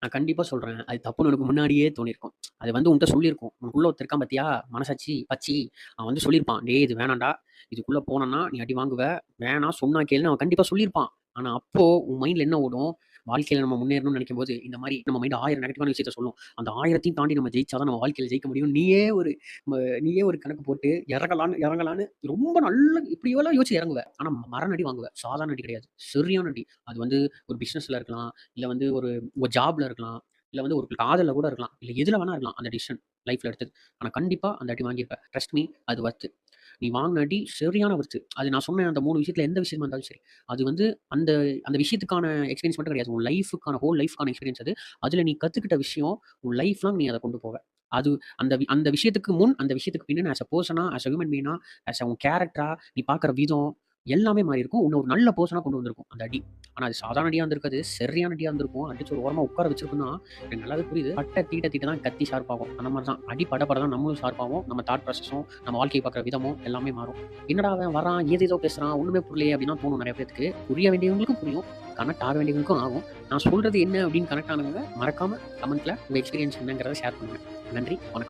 நான் கண்டிப்பா சொல்றேன். அது தப்புன்னு எனக்கு முன்னாடியே தோணியிருக்கும். அது வந்து உன்ட்ட சொல்லியிருக்கும். உனக்குள்ள ஒருத்தன் இருக்கான் பாத்தியா? மனசாட்சி, பச்சி. அவன் வந்து சொல்லியிருப்பான். "டேய் இது வேணாம்டா. இதுக்குள்ள போனன்னா நீ அடி வாங்குவ. வேணாம் சொன்னா கேளுன்னு" அவன் கண்டிப்பா சொல்லியிருப்பான். ஆனா அப்போ உன் மைண்ட்ல என்ன ஓடும்? வாழ்க்கையில நம்ம முன்னேறணும்னு நெனைக்கும்போது, இந்த மாரி நம்ம மைண்ட் 1000 நெகட்டிவான விஷயத்த சொல்லும். அந்த 1000த்தையும் தாண்டி நம்ம ஜெயிச்சா தான் நம்ம வாழ்க்கையில ஜெயிக்க முடியும். ம நீயே ஒரு கணக்கு போட்டு இறங்கலான்னு ரொம்ப நல்ல இப்படியெல்லாம் யோசிச்சு இறங்குவ. ஆனா மரண அடி வாங்குவ. சாதாரண அடி கிடையாது. சரியான அடி. அது வந்து ஒரு பிசினஸ்ல இருக்கலாம். இல்ல வந்து உங்க ஜாப்ல இருக்கலாம். இல்ல வந்து ஒரு காதல்ல கூட இருக்கலாம். இல்ல எதுல வேணா இருக்கலாம். அந்த டிசிஷன் லைஃப்ல எடுத்தது. ஆனா கண்டிப்பா அந்த அடி வாங்கியிருப்ப. ட்ரஸ்ட் மீ அது வொர்த். நீ வாங்குன அடி சரியான வொர்த். அது நான் சொன்ன அந்த 3 விஷயத்துல எந்த விஷயமா இருந்தாலும் சரி. அது வந்து அந்த அந்த விஷயத்துக்கான எக்ஸ்பீரியன்ஸ் மட்டும் கிடையாது. உன் லைஃப்க்கான லைஃப்க்கான எக்ஸ்பீரியன்ஸ் அது. அதுல நீ கத்துக்கிட்ட விஷயம் உன் லைஃப் லாங் நீ அத கொண்டு போவ. அது அந்த விஷயத்துக்கு முன், அந்த விஷயத்துக்கு பின்னு ஆஸ் அ பெர்சனா, ஆஸ் அ ஹியூமன் பீயிங்கா, ஆஸ் அ உன் கேரக்டரா, நீ பார்க்குற விதம் எல்லாமே மாறியிருக்கும். உன்ன ஒரு நல்ல பெர்சனா கொண்டு வந்திருக்கும் அந்த அடி. ஆனா அது சாதாரண அடியா இருந்திருக்காது. சரியான அடியா இருந்திருக்கும். அடிச்சு ஒரு ஓரமா உட்கார வச்சிருக்குன்னா, எனக்கு நல்லாவே புரியுது. பட்ட தீட்ட தான் கத்தி ஷார்ப்பாகும். அந்த மாரி தான். அடி பட தான் நம்மளும் ஷார்ப்பாவோம். நம்ம தாட் ப்ராசஸும், நம்ம வாழ்க்கைய பார்க்குற விதமும் எல்லாமே மாறும். "என்னடா அவன் வரான், ஏதேதோ பேசுறான், ஒண்ணுமே புரியலையே" அப்படின்னு தான் தோணும் நெறைய பேத்துக்கு. புரிய வேண்டியவங்களுக்கும் புரியும். கனெக்ட் ஆக வேண்டியவங்களுக்கும் ஆகும். நான் சொல்றது என்ன அப்படின்னு கனெக்ட் ஆனவங்க, மறக்காம கமெண்ட்ல உங்க எக்ஸ்பீரியன்ஸ் என்னங்கிறத ஷேர் பண்ணுங்க. நன்றி. வணக்கம்.